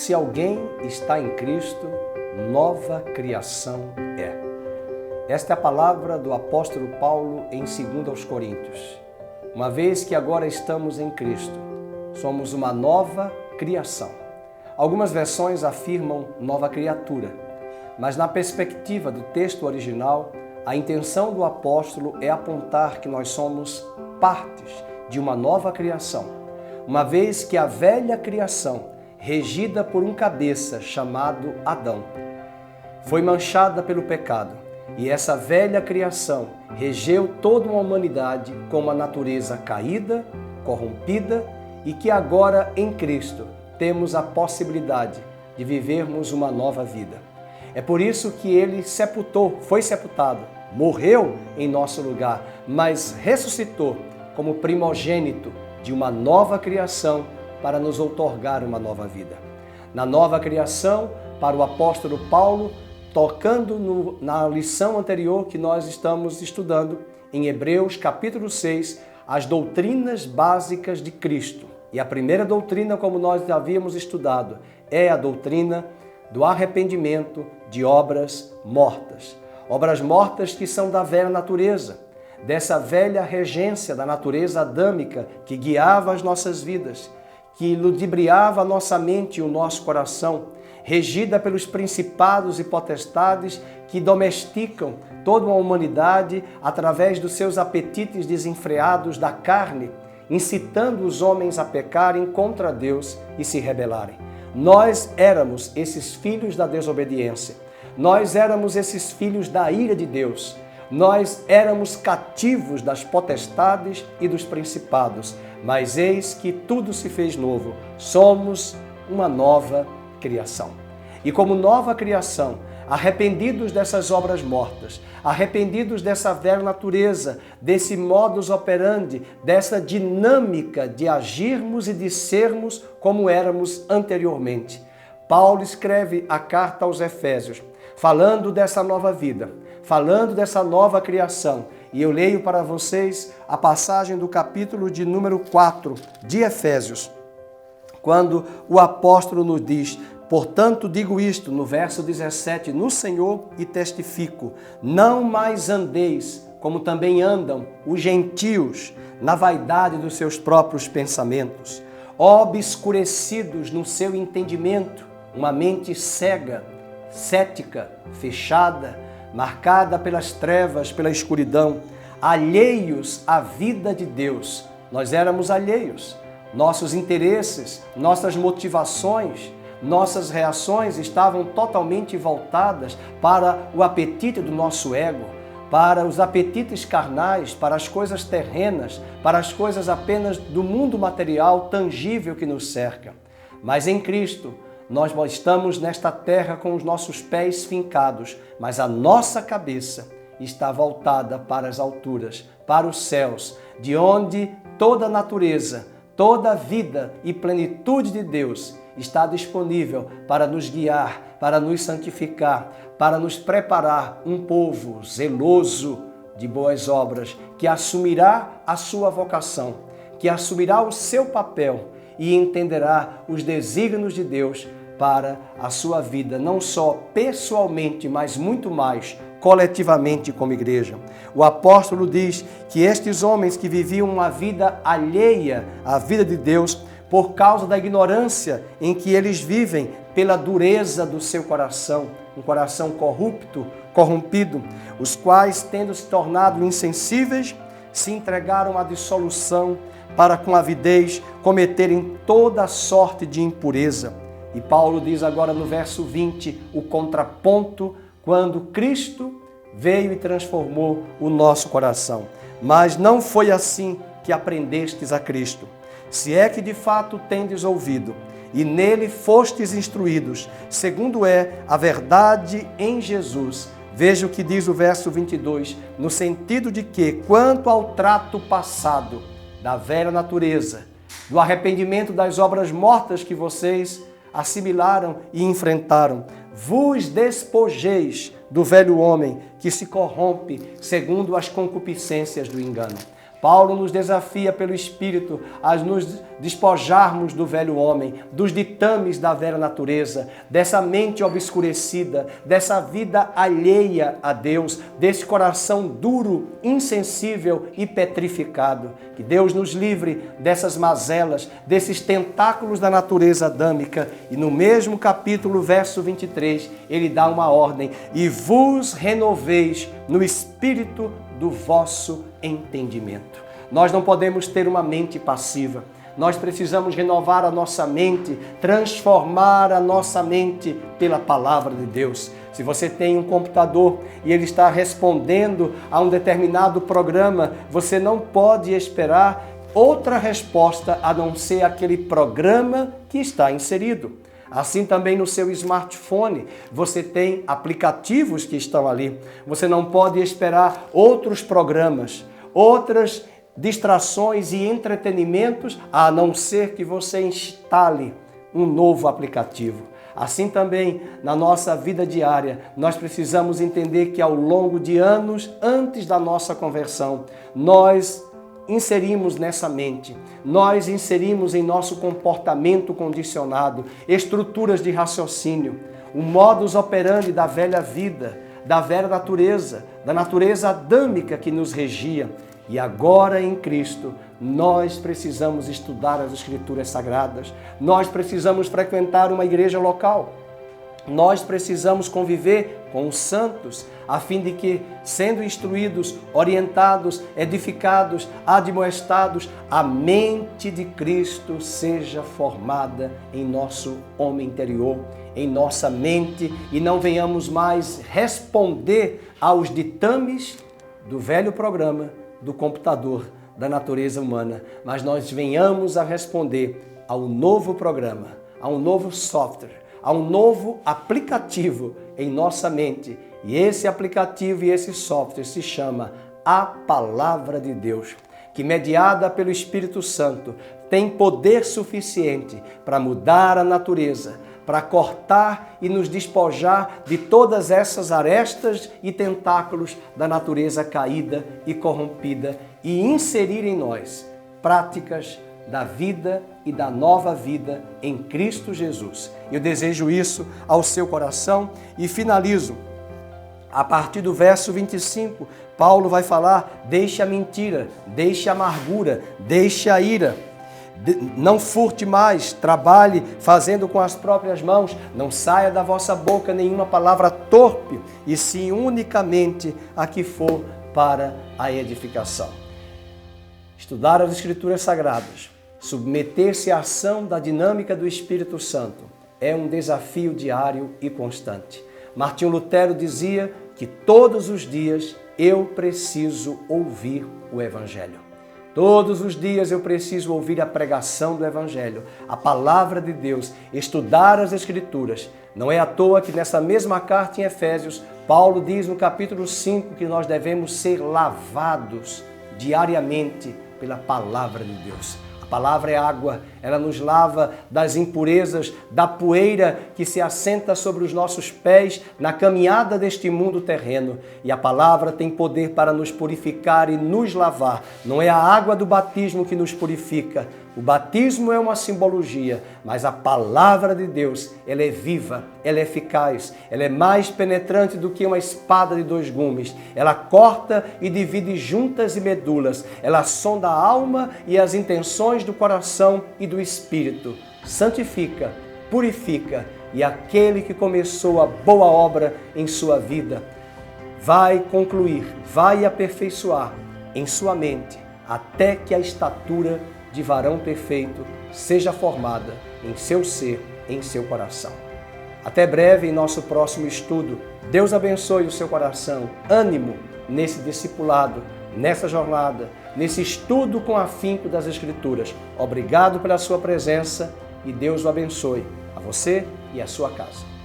Se alguém está em Cristo, nova criação é. Esta é a palavra do apóstolo Paulo em 2 Coríntios. Uma vez que agora estamos em Cristo, somos uma nova criação. Algumas versões afirmam nova criatura, mas na perspectiva do texto original, a intenção do apóstolo é apontar que nós somos partes de uma nova criação, uma vez que a velha criação, regida por um cabeça chamado Adão, foi manchada pelo pecado, e essa velha criação regeu toda uma humanidade com uma natureza caída, corrompida, e que agora em Cristo temos a possibilidade de vivermos uma nova vida. É por isso que ele foi sepultado, morreu em nosso lugar, mas ressuscitou como primogênito de uma nova criação para nos outorgar uma nova vida. Na nova criação, para o apóstolo Paulo, tocando na lição anterior que nós estamos estudando, em Hebreus capítulo 6, as doutrinas básicas de Cristo. E a primeira doutrina, como nós já havíamos estudado, é a doutrina do arrependimento de obras mortas. Obras mortas que são da velha natureza, dessa velha regência da natureza adâmica que guiava as nossas vidas, que ludibriava a nossa mente e o nosso coração, regida pelos principados e potestades que domesticam toda uma humanidade através dos seus apetites desenfreados da carne, incitando os homens a pecarem contra Deus e se rebelarem. Nós éramos esses filhos da desobediência. Nós éramos esses filhos da ira de Deus. Nós éramos cativos das potestades e dos principados, mas eis que tudo se fez novo. Somos uma nova criação. E como nova criação, arrependidos dessas obras mortas, arrependidos dessa velha natureza, desse modus operandi, dessa dinâmica de agirmos e de sermos como éramos anteriormente. Paulo escreve a carta aos Efésios, falando dessa nova vida, falando dessa nova criação. E eu leio para vocês a passagem do capítulo de número 4 de Efésios, quando o apóstolo nos diz: portanto, digo isto, no verso 17, no Senhor e testifico, não mais andeis como também andam os gentios, na vaidade dos seus próprios pensamentos, obscurecidos no seu entendimento, uma mente cega, cética, fechada, marcada pelas trevas, pela escuridão, alheios à vida de Deus. Nós éramos alheios. Nossos interesses, nossas motivações, nossas reações estavam totalmente voltadas para o apetite do nosso ego, para os apetites carnais, para as coisas terrenas, para as coisas apenas do mundo material tangível que nos cerca. Mas em Cristo, nós estamos nesta terra com os nossos pés fincados, mas a nossa cabeça está voltada para as alturas, para os céus, de onde toda a natureza, toda a vida e plenitude de Deus está disponível para nos guiar, para nos santificar, para nos preparar um povo zeloso de boas obras, que assumirá a sua vocação, que assumirá o seu papel e entenderá os desígnios de Deus para a sua vida, não só pessoalmente, mas muito mais coletivamente como igreja. O apóstolo diz que estes homens que viviam uma vida alheia à vida de Deus, por causa da ignorância em que eles vivem, pela dureza do seu coração, um coração corrupto, corrompido, os quais, tendo se tornado insensíveis, se entregaram à dissolução para com avidez cometerem toda sorte de impureza. E Paulo diz agora no verso 20, o contraponto, quando Cristo veio e transformou o nosso coração. Mas não foi assim que aprendestes a Cristo. Se é que de fato tendes ouvido, e nele fostes instruídos, segundo é a verdade em Jesus. Veja o que diz o verso 22, no sentido de que, quanto ao trato passado da velha natureza, do arrependimento das obras mortas que vocês assimilaram e enfrentaram, vos despojeis do velho homem que se corrompe segundo as concupiscências do engano. Paulo nos desafia pelo Espírito a nos despojarmos do velho homem, dos ditames da velha natureza, dessa mente obscurecida, dessa vida alheia a Deus, desse coração duro, insensível e petrificado. Que Deus nos livre dessas mazelas, desses tentáculos da natureza adâmica. E no mesmo capítulo, verso 23, ele dá uma ordem: e vos renoveis no espírito do vosso entendimento. Nós não podemos ter uma mente passiva. Nós precisamos renovar a nossa mente, transformar a nossa mente pela palavra de Deus. Se você tem um computador e ele está respondendo a um determinado programa, você não pode esperar outra resposta a não ser aquele programa que está inserido. Assim também no seu smartphone, você tem aplicativos que estão ali. Você não pode esperar outros programas, outras distrações e entretenimentos, a não ser que você instale um novo aplicativo. Assim também, na nossa vida diária, nós precisamos entender que ao longo de anos, antes da nossa conversão, nós inserimos nessa mente, nós inserimos em nosso comportamento condicionado estruturas de raciocínio, o modus operandi da velha vida, da velha natureza, da natureza adâmica que nos regia. E agora em Cristo, nós precisamos estudar as Escrituras Sagradas, nós precisamos frequentar uma igreja local, nós precisamos conviver com os santos, a fim de que, sendo instruídos, orientados, edificados, admoestados, a mente de Cristo seja formada em nosso homem interior, em nossa mente, e não venhamos mais responder aos ditames do velho programa, do computador, da natureza humana, mas nós venhamos a responder ao novo programa, a um novo software, a um novo aplicativo em nossa mente. E esse aplicativo e esse software se chama a Palavra de Deus, que, mediada pelo Espírito Santo, tem poder suficiente para mudar a natureza, para cortar e nos despojar de todas essas arestas e tentáculos da natureza caída e corrompida e inserir em nós práticas da vida e da nova vida em Cristo Jesus. Eu desejo isso ao seu coração e finalizo. A partir do verso 25, Paulo vai falar: deixe a mentira, deixe a amargura, deixe a ira. Não furte mais, trabalhe fazendo com as próprias mãos, não saia da vossa boca nenhuma palavra torpe, e sim unicamente a que for para a edificação. Estudar as Escrituras Sagradas, submeter-se à ação da dinâmica do Espírito Santo é um desafio diário e constante. Martinho Lutero dizia que todos os dias eu preciso ouvir o Evangelho. Todos os dias eu preciso ouvir a pregação do Evangelho, a palavra de Deus, estudar as Escrituras. Não é à toa que nessa mesma carta em Efésios, Paulo diz no capítulo 5 que nós devemos ser lavados diariamente pela palavra de Deus. A palavra é água, ela nos lava das impurezas, da poeira que se assenta sobre os nossos pés na caminhada deste mundo terreno. E a palavra tem poder para nos purificar e nos lavar. Não é a água do batismo que nos purifica. O batismo é uma simbologia, mas a palavra de Deus, ela é viva, ela é eficaz, ela é mais penetrante do que uma espada de dois gumes. Ela corta e divide juntas e medulas. Ela sonda a alma e as intenções do coração e do espírito. Santifica, purifica, e aquele que começou a boa obra em sua vida vai concluir, vai aperfeiçoar em sua mente até que a estatura de varão perfeito seja formada em seu ser, em seu coração. Até breve em nosso próximo estudo. Deus abençoe o seu coração. Ânimo nesse discipulado, nessa jornada, nesse estudo com afinco das Escrituras. Obrigado pela sua presença e Deus o abençoe, a você e a sua casa.